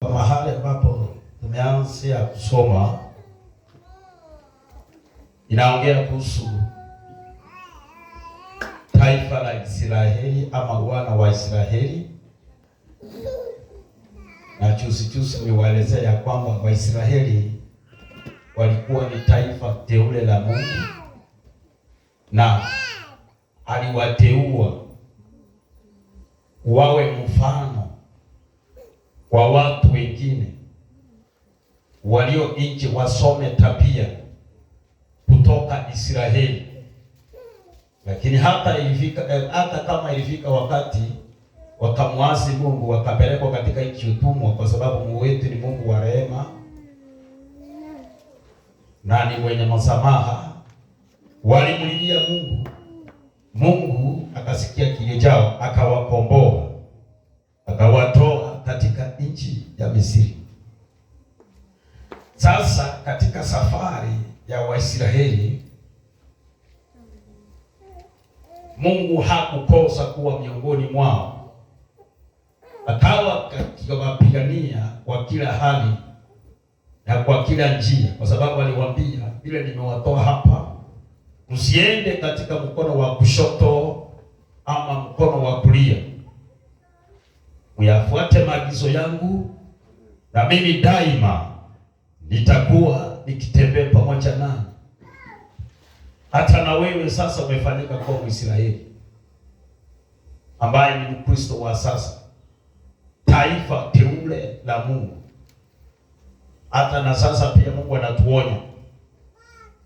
Mahali ambapo tumeanzia kusoma inaongea kuhusu taifa la Israeli ama wana wa Israeli, na juzi niwaelezea ya kwamba Waisraeli walikuwa ni taifa teule la Mungu na aliwateua wawe mfano kwa watu wengine walio nje, wasome tabia kutoka Israeli. Lakini hata kama ilifika wakati wakamwasi Mungu, wakapelekwa katika nchi utumwa, kwa sababu Mungu wetu ni Mungu wa rehema na ni mwenye msamaha. Walimlilia Mungu akasikia kilio chao, akawakomboa, akawatoa katika nchi ya Misri. Sasa katika safari ya Waisraeli, Mungu hakukosa kuwa miongoni mwao, akawa akiwapigania kwa kila hali na kwa kila njia, kwa sababu aliwaambia, vile nimewatoa hapa, msiende katika mkono wa kushoto ama mkono wa kulia, muyafuate maagizo yangu, na mimi daima nitakuwa nikitembea pamoja nanyi. Hata na wewe sasa umefanyika kwa Mwisraeli ambaye ni Mkristo wa sasa, taifa teule la Mungu. Hata na sasa pia Mungu anatuonya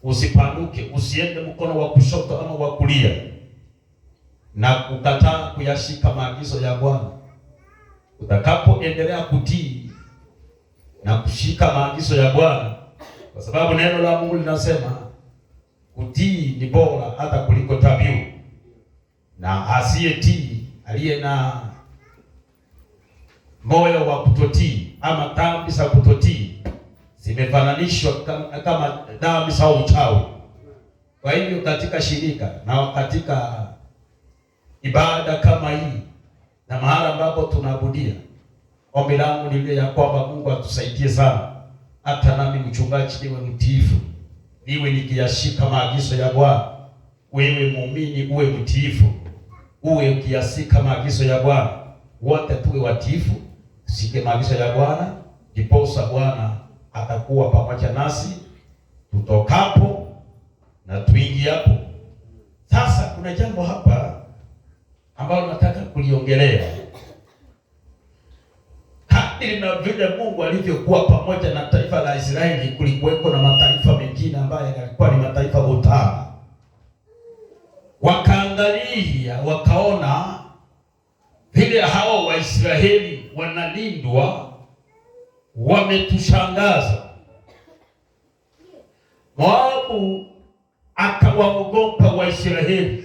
usipanduke, usiende mkono wa kushoto ama wa kulia na kukataa kuyashika maagizo ya Bwana. Utakapoendelea kutii na kushika maagizo ya Bwana, kwa sababu neno la Mungu linasema kutii ni bora hata kuliko dhabihu, na asiyetii, aliye na moyo wa kutotii ama dhambi za kutotii zimefananishwa kama dhambi za uchawi. Kwa hivyo katika shirika na katika ibada kama hii na mahali ambapo tunaabudia, ombi langu ni ya kwamba Mungu atusaidie sana, hata nami mchungaji niwe mtiifu, niwe nikiyashika maagizo ya Bwana. Wewe muumini uwe mtiifu, uwe ukiyashika maagizo ya Bwana. Wote tuwe watiifu, tushike maagizo ya Bwana, ndiposa Bwana atakuwa pamoja nasi tutokapo na tuingiapo. Sasa kuna jambo hapa ambalo nataka kuliongelea. Kadiri na vile Mungu alivyokuwa pamoja na taifa la Israeli, kulikuweko na mataifa mengine ambayo yalikuwa ni mataifa botana. Wakaangalia wakaona vile hao Waisraeli wanalindwa, wametushangaza. Moabu akawaogopa Waisraeli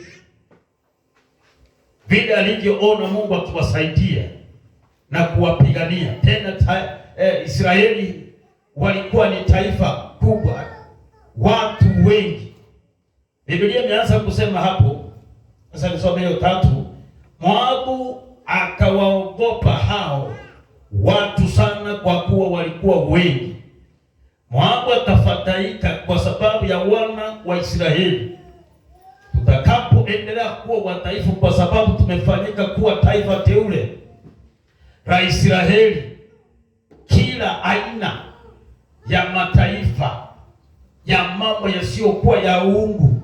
vile alivyoona Mungu akiwasaidia na kuwapigania. Tena Israeli walikuwa ni taifa kubwa, watu wengi. Biblia imeanza kusema hapo, sasa nisome hiyo 3. Moabu akawaogopa hao watu sana, kwa kuwa walikuwa wengi. Moabu akafadhaika kwa sababu ya wana wa Israeli. Tutakapoendelea kuwa wataifu, kwa sababu tumefanyika kuwa taifa teule la Israeli, kila aina ya mataifa ya mambo yasiyokuwa ya uungu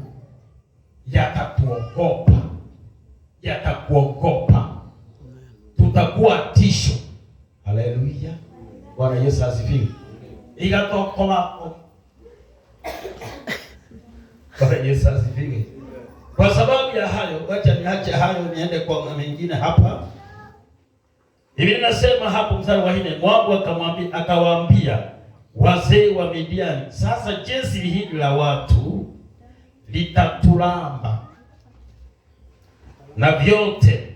yatakuogopa, tutakuwa tisho. Haleluya, Bwana Yesu asifiwe. Igatokola Bwana Yesu asifiwe. Kwa sababu ya hayo, acha niache hayo niende kwa mengine hapa. Biblia inasema hapo mstari wa 4, Moabu akawaambia wazee wa Midiani, sasa jeshi hili la watu litatulamba na vyote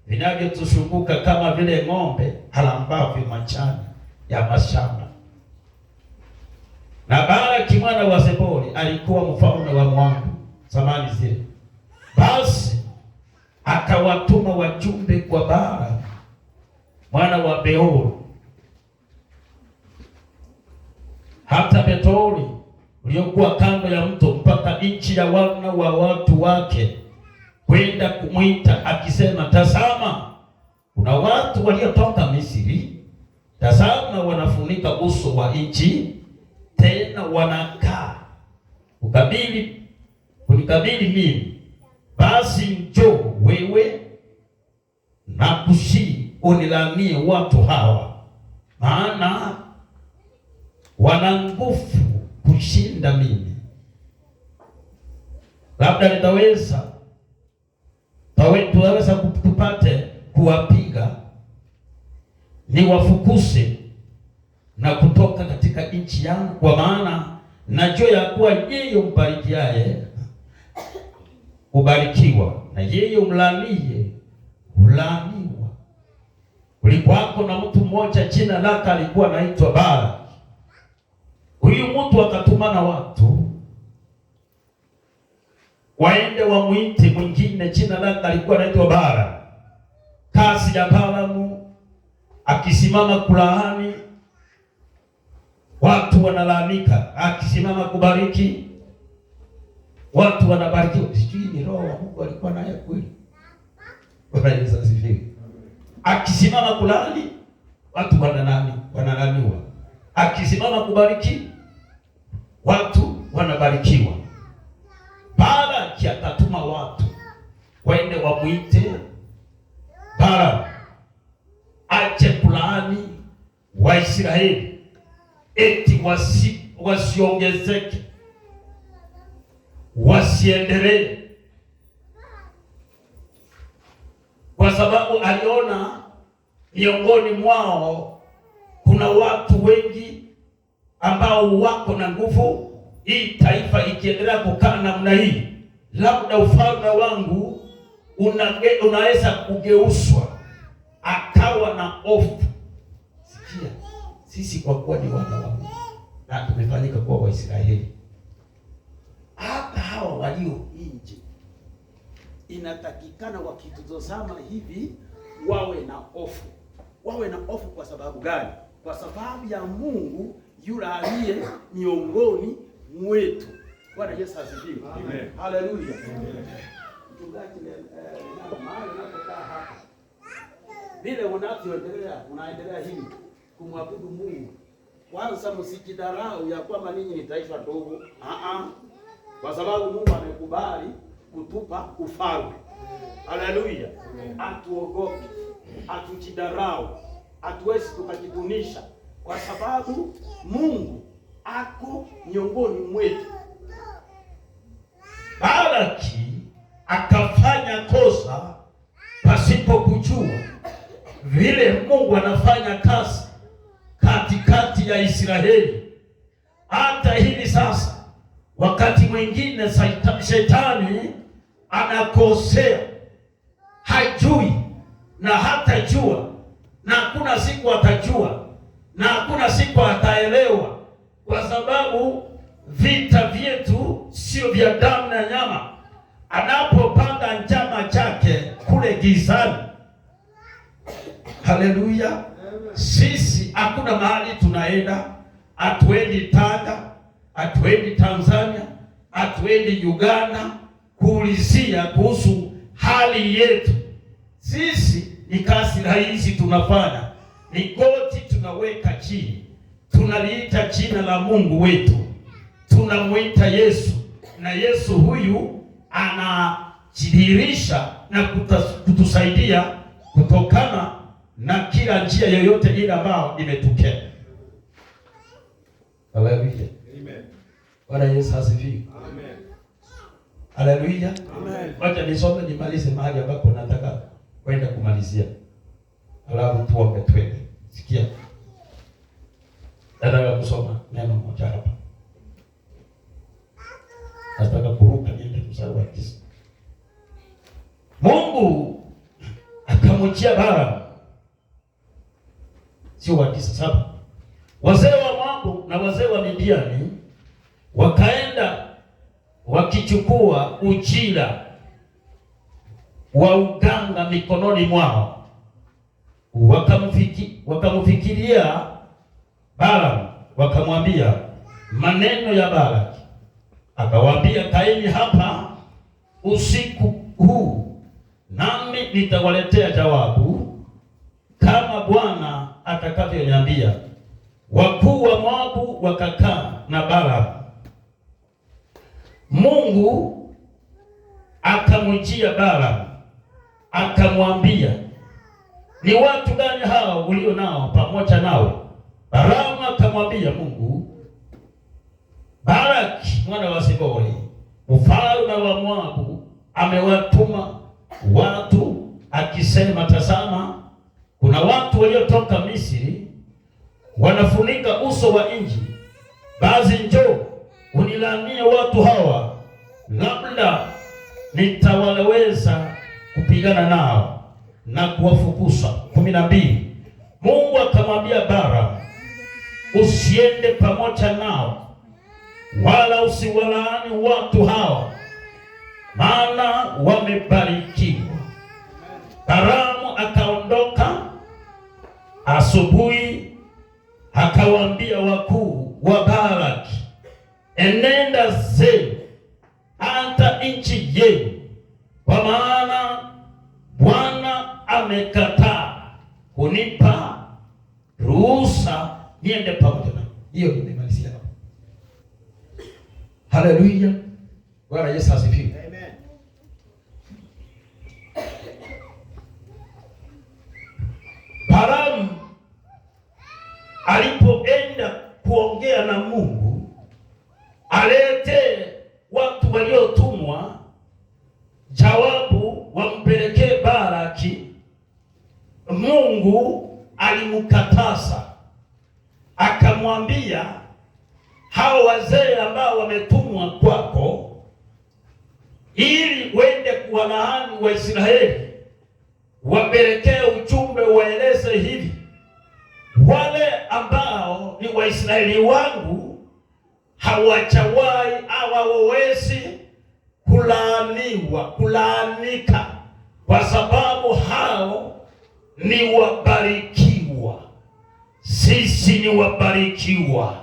vinavyotushunguka kama vile ng'ombe alambavyo majani ya mashamba. Na Balaki mwana wa Zebuli alikuwa mfalme wa Moabu zamani zile. Basi akawatuma wajumbe kwa Balaki mwana wa Beori hata Petori uliokuwa kando ya mto, mpaka nchi ya wana wa watu wake, kwenda kumwita akisema, tazama, kuna watu waliotoka Misri, tazama wanafunika uso wa nchi, tena wanakaa kunikabili mimi. Basi njoo wewe na kushii unilaanie watu hawa, maana wana nguvu kushinda mimi. Labda tunaweza tupate kuwapiga, ni wafukuse na kutoka katika nchi yangu, kwa maana najua ya kuwa yeye umbarikiaye ubarikiwa, na yeye umlaanie ulaaniwa. Kulikuwako na mtu mmoja jina lake alikuwa anaitwa Balaki. Huyu mtu akatumana watu waende wamwite mwingine jina lake alikuwa anaitwa Balaki. Kazi ya Balaamu, akisimama kulaani watu wanalalamika, akisimama kubariki watu wanabarikiwa. Sijui ni roho wa Mungu alikuwa naye kweli. Bwana Yesu asifiwe. Akisimama kulaani watu wanalaaniwa, akisimama kubariki watu wanabarikiwa. Balaki akatuma watu waende wamwite Balaamu aje kulaani Waisraeli eti wasiongezeke, wasiendelee, kwa sababu aliona miongoni mwao kuna watu wengi ambao wako na nguvu. Hii taifa ikiendelea kukaa namna hii, labda ufalme wangu unaweza kugeuzwa akawa na hofu. Sikia, sisi kwa kuwa ni wana wa Mungu na tumefanyika kuwa Waisraeli, hata hawa walio nje inatakikana wakitutazama hivi wawe na hofu. Wawe na hofu kwa sababu gani? Kwa sababu ya Mungu yule aliye miongoni mwetu. Bwana Yesu asifiwe. Amen. Haleluya. Mchungaji mahali unapokaa hapa, vile unaendelea hivi kumwabudu Mungu, kwanza msijidharau ya kwamba ninyi ni taifa dogo. Kwa sababu Mungu amekubali kutupa ufalme. Haleluya. Atuogope, atujidharau, hatuwezi tukajidunisha, kwa sababu Mungu ako miongoni mwetu. Balaki akafanya kosa pasipo kujua vile Mungu anafanya kazi katikati ya Israeli. Hata hivi sasa, wakati mwingine shetani anakosea, hajui na hatajua, na hakuna siku atajua, na hakuna siku ataelewa, kwa sababu vita vyetu sio vya damu na nyama. Anapopanga njama chake kule gizani, haleluya, sisi hakuna mahali tunaenda. Hatuendi Tanga, hatuendi Tanzania, hatuendi Uganda kuulizia kuhusu hali yetu. Sisi ni kazi rahisi tunafanya, ni goti tunaweka chini, tunaliita jina la Mungu wetu, tunamuita Yesu, na Yesu huyu anajidhihirisha na kutusaidia kutokana na kila njia yoyote ile ambayo imetokea. Haleluya. Amen. Bwana Yesu asifiwe. Amen. Haleluya. Amen. Wacha nisome nimalize mahali ambapo nataka kwenda kumalizia. Alafu tuombe twende. Sikia. Nataka kusoma neno moja hapa. Nataka kuruka niende mstari wa 9. Mungu akamwachia Balaamu, sio wa 9:7. Wazee wa Moabu na wazee wa Midiani wakaenda wakichukua ujira wa uganga mikononi mwao, wakamfikiria Balaamu, wakamwambia, maneno ya Balaki, akawaambia, kaeni hapa usiku huu, nami nitawaletea jawabu kama Bwana atakavyoniambia. Wakuu wa Moabu wakakaa na Balaki. Mungu akamjia Balaki akamwambia, ni watu gani hao ulio nao pamoja nawe? Balaamu akamwambia Mungu, Balaki mwana wa Sipori mfalme wa Moabu amewatuma watu akisema, tazama, kuna watu waliotoka Misri wanafunika uso wa nchi, basi njoo unilaanie watu hawa, labda nitawaweza kupigana nao na kuwafukuza. 12. Mungu akamwambia Balaamu, usiende pamoja nao, wala usiwalaani watu hawa, maana wamebarikiwa. Balaamu akaondoka asubuhi, akawaambia wakuu wa Balaki, enenda zenu hata nchi yenu, kwa maana Bwana amekataa kunipa ruhusa niende pamoja na. Hiyo nimemalizia hapo. Haleluya. Bwana Yesu asifiwe. Amen. Balaamu alipoenda kuongea na Mungu alete watu waliotumwa jawabu wampelekee Balaki, Mungu alimkataza, akamwambia hao wazee ambao wametumwa kwako ili wende kuwalaani Waisraeli, wapelekee ujumbe, waeleze hivi, wale ambao ni Waisraeli wangu hawajawahi hawawezi kulaanika, kwa sababu hao ni wabarikiwa. Sisi ni wabarikiwa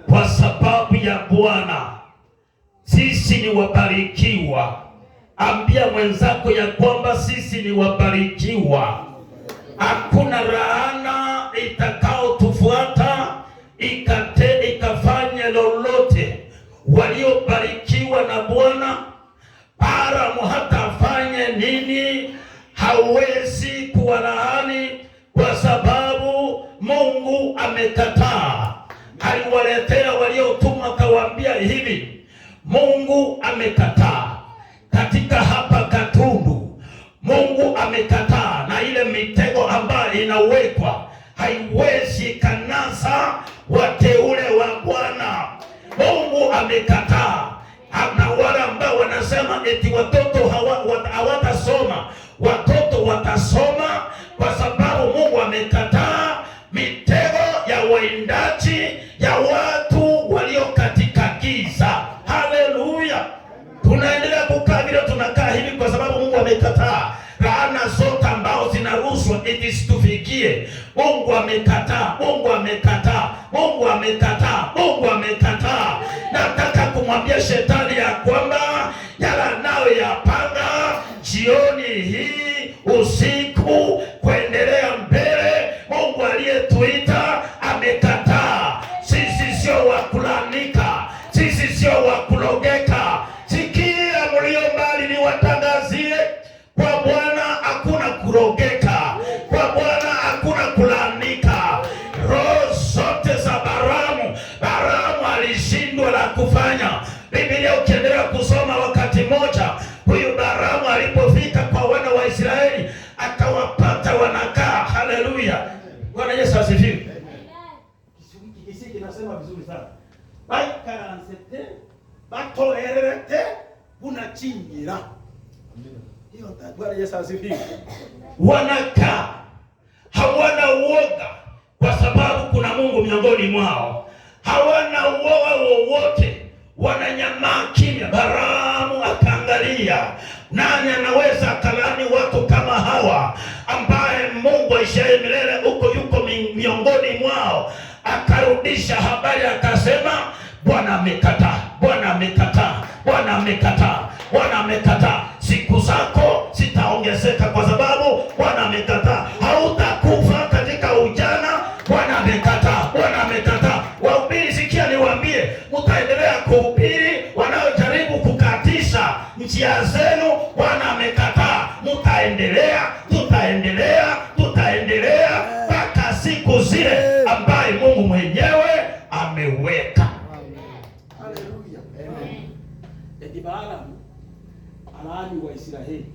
kwa sababu ya Bwana. Sisi ni wabarikiwa. Ambia mwenzako ya kwamba sisi ni wabarikiwa. Hakuna laana itakaotufuata ikafanye lolote. Waliobarikiwa na Bwana, Balaamu hata afanye nini hawezi kuwalaani, kwa sababu Mungu amekataa. Aliwaletea waliotumwa akawaambia hivi, Mungu amekataa. Katika hapa Gatundu Mungu amekataa, na ile mitego ambayo inawekwa haiwezi kanasa wateule wa Bwana. Mungu amekataa. Na wale ambao wanasema eti watoto hawatasoma, watoto watasoma, kwa sababu Mungu amekataa mitego ya waindaji, ya watu walio katika giza. Haleluya. Tunaendelea kukaa vile tunakaa hivi kwa sababu Mungu amekataa. Laana zote ambao zinarushwa eti situfikie, Mungu amekataa. Mungu amekataa. Mungu amekataa. Mungu amekataa. Nataka kumwambia shetani ya kwamba yala nawe yapanga jioni hii, usiku, kuendelea mbele, Mungu aliyetuita amekataa. Sisi sio wa kulanika, sisi sio wa kulogeka. Sikia mlio mbali niwatangazie, kwa Bwana hakuna kurogeka, kwa Bwana hakuna kulanika. Roho zote za Balaamu alishindwa la kufanya. Biblia ukiendelea kusoma, wakati moja huyu Balaamu alipofika kwa wana wa Israeli akawapata wanakaa. Haleluya. Bwana Yesu asifiwe. Kisi kinasema vizuri sana. Baikaransete batoerete unachinyira. Hiyo Bwana Yesu asifiwe. Wanakaa hawana uoga kwa sababu kuna Mungu miongoni mwao. Hawana uoga wowote, wananyamaa kimya. Balaamu akaangalia, nani anaweza akalani watu kama hawa ambaye Mungu aishaye milele uko yuko miongoni mwao. Akarudisha habari akasema, Bwana amekataa, Bwana amekataa, Bwana amekataa, Bwana amekataa. Siku zako zitaongezeka kwa sababu Bwana amekataa. Hautakufa katika ujana. Bwana amekataa, Bwana amekataa. Wahubiri, sikia niwaambie, mtaendelea kuhubiri wanaojaribu kukatisha njia zenu. Bwana amekataa. Mtaendelea, tutaendelea mpaka siku zile ambaye Mungu mwenyewe ameweka. Haleluya. Amen. Balaamu alaani Waisraeli.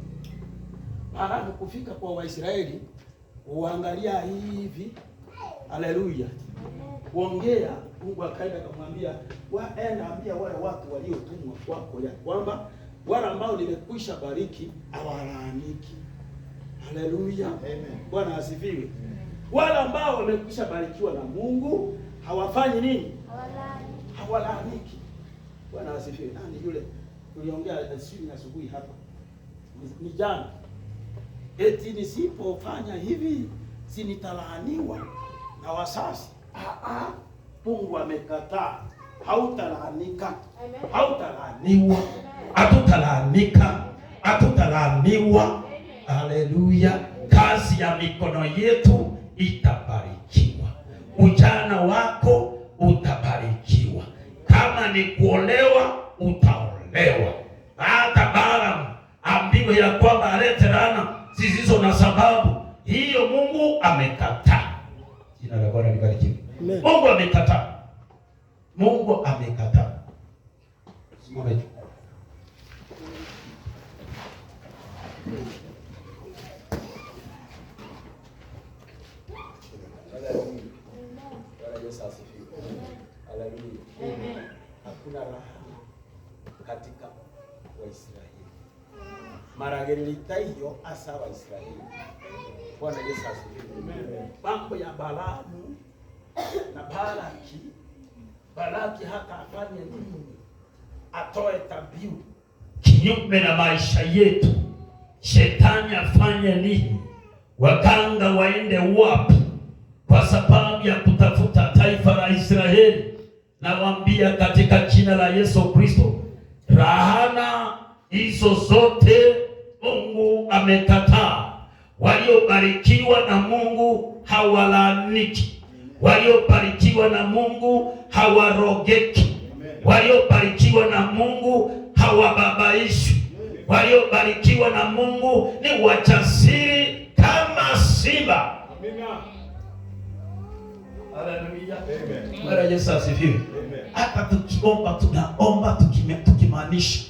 Balaamu kufika kwa Waisraeli, uangalia hivi. Haleluya. Kuongea, Mungu akaenda akamwambia, waenda ambia wale watu waliotumwa kwako ya kwamba wale ambao nimekwisha bariki hawalaaniki. Haleluya. Amen. Bwana asifiwe. Wale ambao wamekwisha barikiwa na Mungu hawafanyi nini? Hawalaaniki. Bwana asifiwe. Nani yule tuliongea siku asubuhi hapa? Ni jana. Eti nisipofanya hivi sinitalaaniwa na wasasi. Mungu amekataa. Hautalaanika. Hautalaaniwa. Hatutalaanika. Hatutalaaniwa. Haleluya. Kazi ya mikono yetu itabarikiwa. Ujana wako utabarikiwa. Kama ni kuolewa, utaolewa. Hata Balaamu ambiwe ya kwamba alete laana zisizo na sababu, hiyo Mungu amekataa. Jina la Bwana libarikiwe. Mungu amekataa. Mungu amekataa. Simama. Hakuna raha katika Waisraeli. Maragelita hiyo asa Waisraeli. Bwana Yesu asifiwe. Mambo ya Balaamu na Balaki hata afanye nini? Atoe dhabihu kinyume na maisha yetu. Shetani afanye nini? Waganga waende wapi? Kwa sababu ya kutafuta taifa la Israeli. Nawaambia katika jina la Yesu Kristo, rahana hizo zote Mungu amekataa. Waliobarikiwa na Mungu hawalaaniki. Waliobarikiwa na Mungu hawarogeki. Waliobarikiwa na Mungu hawababaishwi. Waliobarikiwa na Mungu ni wajasiri kama simba. Haleluya. Bwana Yesu asifiwe. Hata tukiomba tunaomba tukimaanisha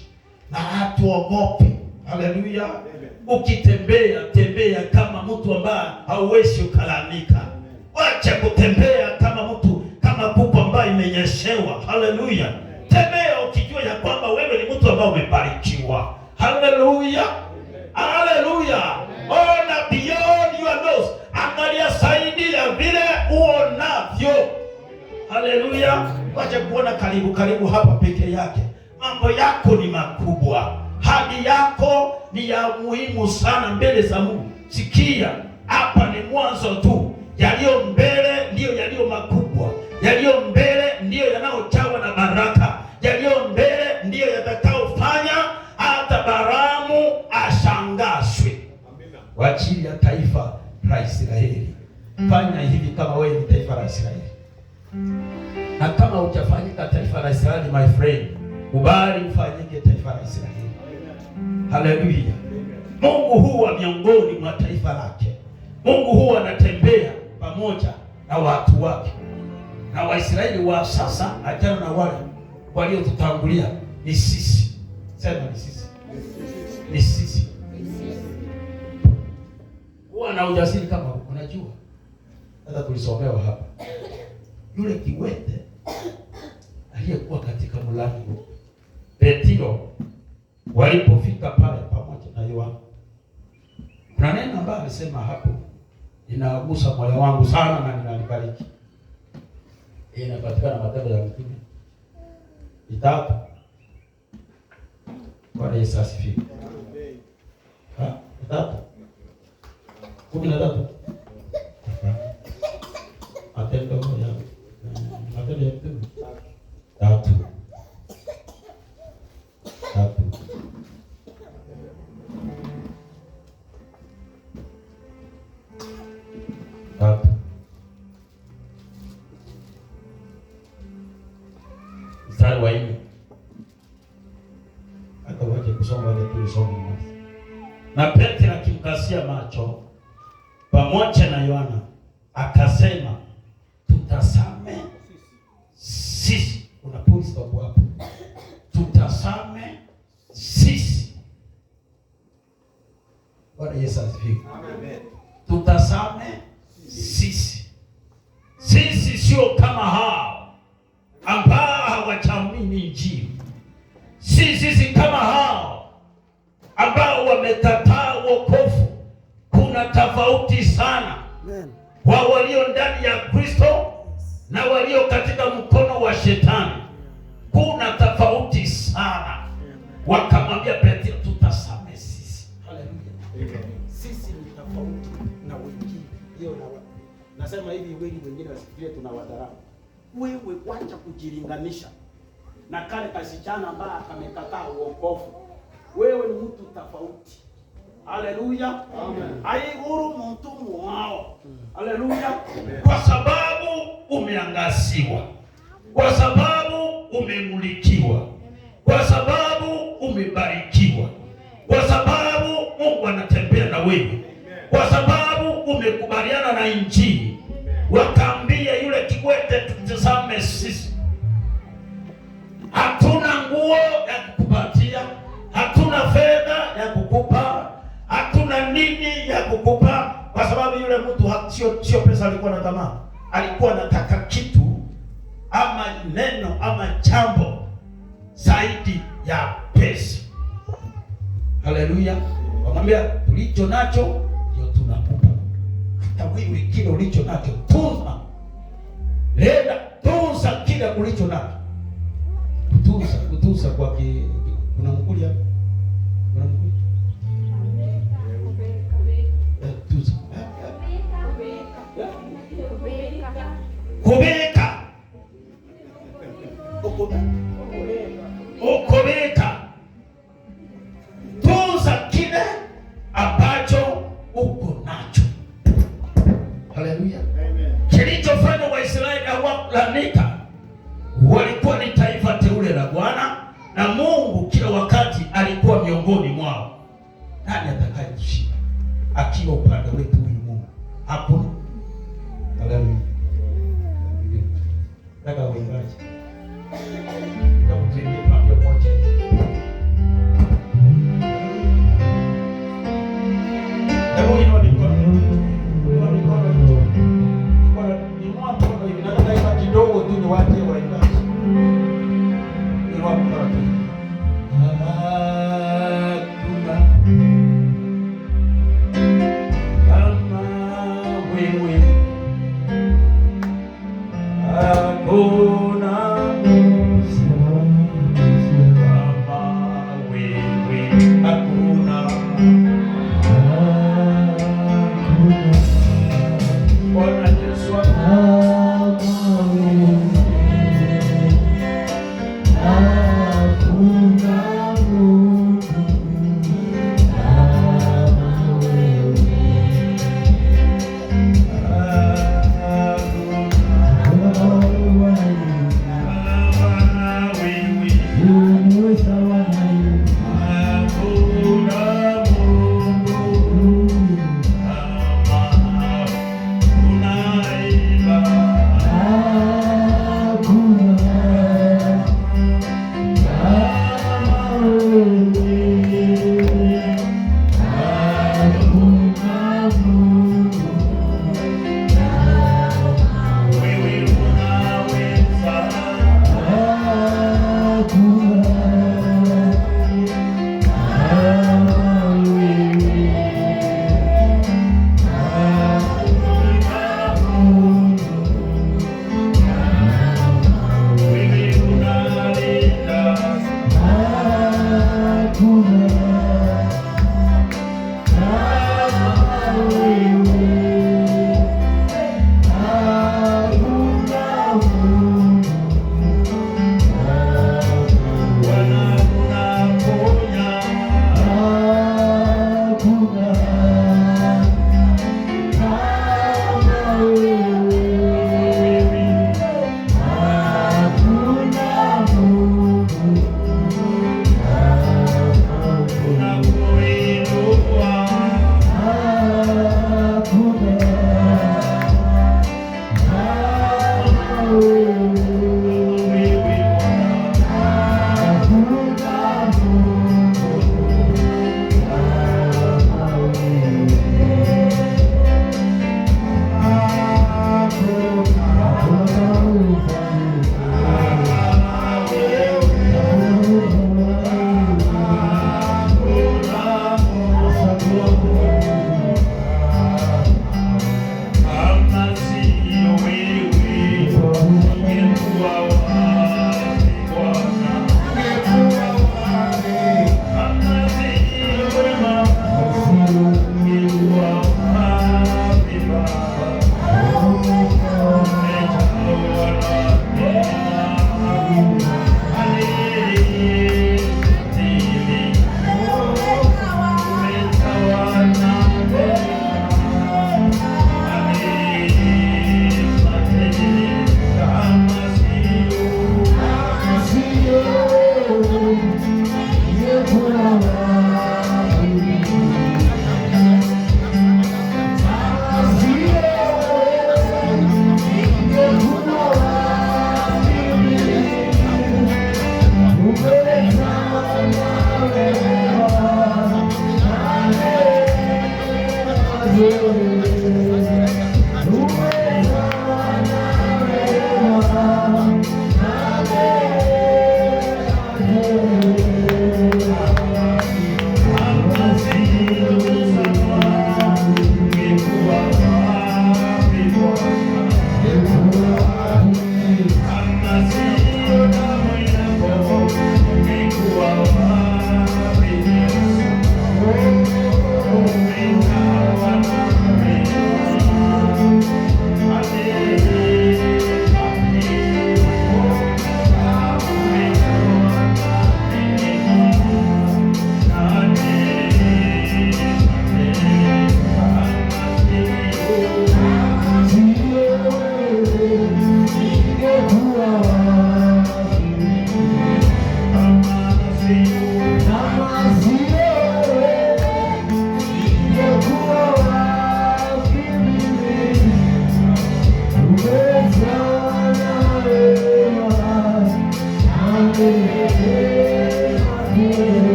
na hatuogope. Haleluya. Ukitembea kama mtu ambaye hauwezi ukalalamika. Wacha kutembea kama kuku ambaye imenyeshewa. Haleluya. Tembea ukijua ya kwamba wewe ni mtu ambaye umebarikiwa. Haleluya. Haleluya. Ona beyond your nose. Angalia zaidi ya vile uonavyo. Haleluya. Wacha kuona karibu hapa peke yake. Mambo yako ni makubwa. Hadi yako ni ya muhimu sana mbele za Mungu. Sikia, hapa ni mwanzo tu. Yaliyo mbele ndiyo yaliyo makubwa. Yaliyo mbele ndiyo yanayojawa na baraka. Yaliyo mbele ndiyo yatakaofanya hata Balaamu ashangazwe. Kwa ajili ya taifa la Israeli. Fanya hivi kama wewe ni taifa la Israeli. Na kama hujafanyika taifa la Israeli, my friend, kubali ufanyike taifa la Israeli. Haleluya. Mungu huwa miongoni mwa taifa lake. Mungu huwa anatembea pamoja na watu wake. Na Waisraeli wa sasa, ajana na wale waliotutangulia, ni sisi. Sema ni sisi. Ni sisi. Huwa na ujasiri kama unajua. Hata tulisomewa hapa. Yule kiwete aliyekuwa katika mlango, Petro, walipofika pale pamoja na Yohana, kuna neno ambalo alisema hapo inagusa moyo wangu sana na ninalibariki. Inapatikana Matendo ya Mitume 3. Bwana Yesu asifiwe. 3 13. Matendo ya Mitume 3. mstari wa 4. Hata waje kusoma ile tulisoma mwanzo. Na Petro akimkasia macho pamoja na Yohana akasema, tutasame sisi. Kuna pulse hapo. Tutasame sisi. Bwana Yesu asifiwe. Amen. Tutasame sisi. Sisi sio kama hao ambao hawachamini Injili. Sisi kama hao ambao wamekataa wokovu. Kuna tofauti sana. Amen. Wa walio ndani ya Kristo na walio katika mkono wa Shetani. Kuna tofauti sana. Wakamwambia Petro, tutasame sisi. Haleluya. Sisi ni tofauti na wengine. Hiyo nasema hivi, wengine wasifikirie tunawadharau. Wewe wacha kujilinganisha na kale kasichana ambaye amekataa wokovu. Wewe ni mtu tofauti. Haleluya. Amen. Haihuru mtu mwao. Haleluya. Kwa sababu umeangaziwa. Kwa sababu umemulikiwa. Kwa sababu umebarikiwa. Kwa sababu Mungu anatembea na wewe. Kwa sababu umekubaliana na Injili. Wakaambia yule kiwete, tutazame sisi. Hatuna nguo ya kukupatia, hatuna fedha ya kukupa, hatuna nini ya kukupa, kwa sababu yule mtu sio pesa alikuwa na tamaa. Alikuwa anataka kitu ama neno ama jambo zaidi ya pesa. Haleluya. Wamwambia, tulicho nacho ndio tunakupa. Hata wewe kile ulicho nacho tunza. Lenda tunza kile ulicho nacho. Kutunza kwa kuna mkuli hapa. Kuna mkuli. Tunza. Kubeka. Ukobeka. Tunza kile ambacho uko nacho. Haleluya. Amen. Kilichofanya Waisraeli hawalalamika. Walikuwa ni taifa teule la Bwana na Mungu kila wakati alikuwa miongoni mwao. Nani atakayeshinda akiwa upande wetu huyu Mungu? Hakuna. Haleluya. Nataka uingaje. Nitakutendia pamoja moja. Hebu inua mikono. Inua mikono hivi. Nataka ipa kidogo tu ni waje waingaje. Inua mikono tu. Bwana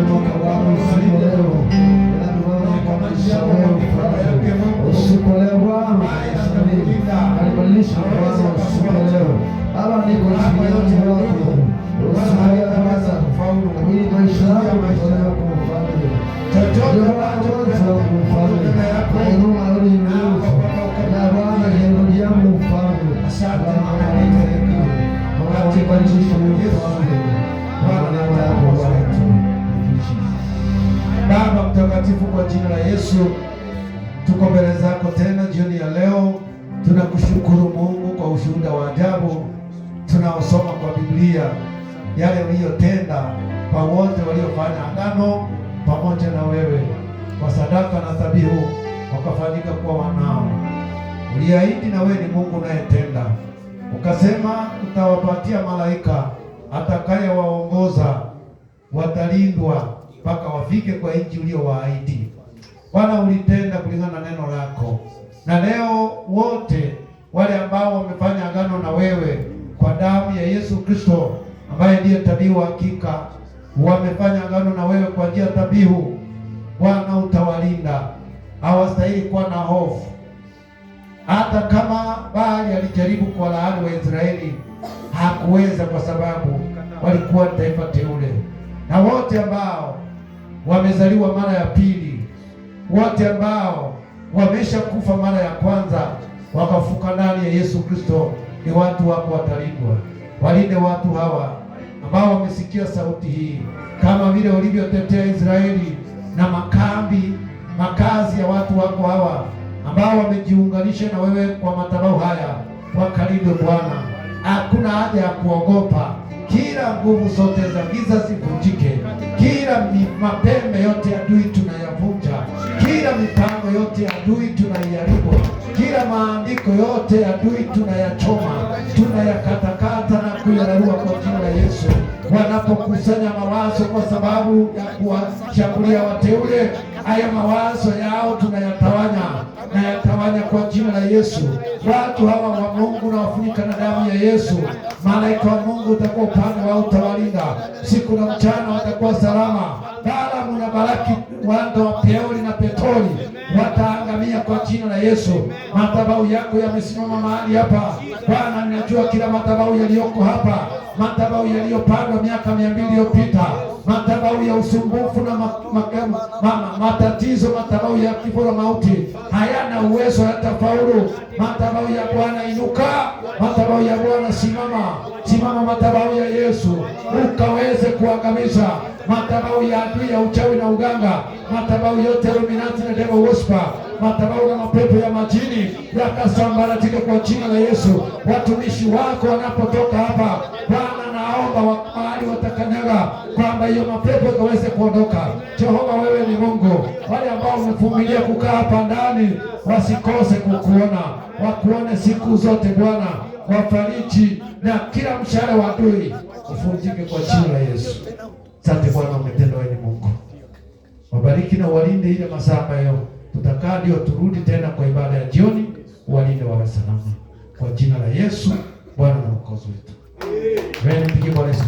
mwaka wako usiku leo. Ninakuomba kwa maisha wewe usiku leo Bwana, alibadilisha Bwana usiku leo. Baba, niko chini wako usiku Bwana, ili maisha yako yatolewe kwa mfalme. Chochote ambacho mfalme nainua leo na Bwana jehudi yangu mfalme. Asante wakati badilisha mfalme. Baba mtakatifu, kwa jina la Yesu tuko mbele zako tena jioni ya leo. Tunakushukuru Mungu kwa ushuhuda wa ajabu tunaosoma kwa Biblia, yale uliyotenda kwa wote waliofanya agano pamoja na wewe, kwa sadaka na dhabihu wakafanyika kuwa wanao. Uliahidi na wewe ni Mungu unayetenda, ukasema utawapatia malaika atakayewaongoza, watalindwa mpaka wafike kwa nchi uliyowaahidi. Bwana, ulitenda kulingana na neno lako, na leo wote wale ambao wamefanya agano na wewe kwa damu ya Yesu Kristo ambaye ndiye dhabihu hakika, wamefanya agano na wewe kwa njia dhabihu. Bwana, utawalinda, hawastahili kuwa na hofu. Hata kama Baali alijaribu kuwalaani Waisraeli, hakuweza, kwa sababu walikuwa taifa teule. Na wote ambao wamezaliwa mara ya pili, wote ambao wamesha kufa mara ya kwanza wakafuka ndani ya Yesu Kristo, ni watu wako, watalindwa. Walinde watu hawa ambao wamesikia sauti hii, kama vile ulivyotetea Israeli na makazi ya watu wako hawa ambao wamejiunganisha na wewe kwa madhabahu haya, wakalindwe Bwana. Hakuna haja ya kuogopa. Kila nguvu zote za giza zivunjike, kila mapembe yote ya adui tunayavunja, kila mipango yote ya adui tunaiharibu, kila maandiko yote ya adui tunayachoma, tunayakatakata na kuyararua kwa jina la Yesu. Wanapokusanya mawazo kwa sababu ya kuwashambulia wateule, haya mawazo yao tunayatawanya na yatawanya kwa jina la Yesu. Watu hawa wa Mungu na wafunika na damu ya Yesu. Malaika wa Mungu utakuwa upande wao, utawalinda siku na mchana, watakuwa salama. Balamu na Balaki, wana wa Peori na Petori, wataangamia kwa jina la Yesu. Madhabahu yako yamesimama mahali hapa Bwana. Ninajua kila madhabahu yaliyoko hapa, madhabahu yaliyopandwa miaka 200 iliyopita, madhabahu ya usumbufu na matatizo, madhabahu ya kifo na mauti, hayana uwezo, hayatafaulu. Madhabahu ya Bwana inuka, madhabahu ya Bwana simama, simama madhabahu ya Yesu, ukaweze kuangamiza madhabahu ya adui ya uchawi na uganga, madhabahu yote ya Illuminati na devil worshiper, madhabahu na mapepo ya majini yakasambaratika kwa jina la Yesu. Watumishi wako wanapotoka hapa Bwana, naomba mahali watakanyaga kwamba hiyo mapepo ikaweze kuondoka. Jehova, wewe ni Mungu. Wale ambao wamevumilia kukaa hapa ndani wasikose kukuona, wakuone siku zote Bwana, wafariji na kila mshale wa adui ufujike kwa jina la Yesu. Asante Bwana, umetenda, wewe ni Mungu. Wabariki na walinde ile masaa ambayo tutakaa ndio turudi tena kwa ibada ya jioni, walinde wawe salama kwa jina la Yesu Bwana na Mwokozi wetu. Amen. Mpige Bwana Yesu.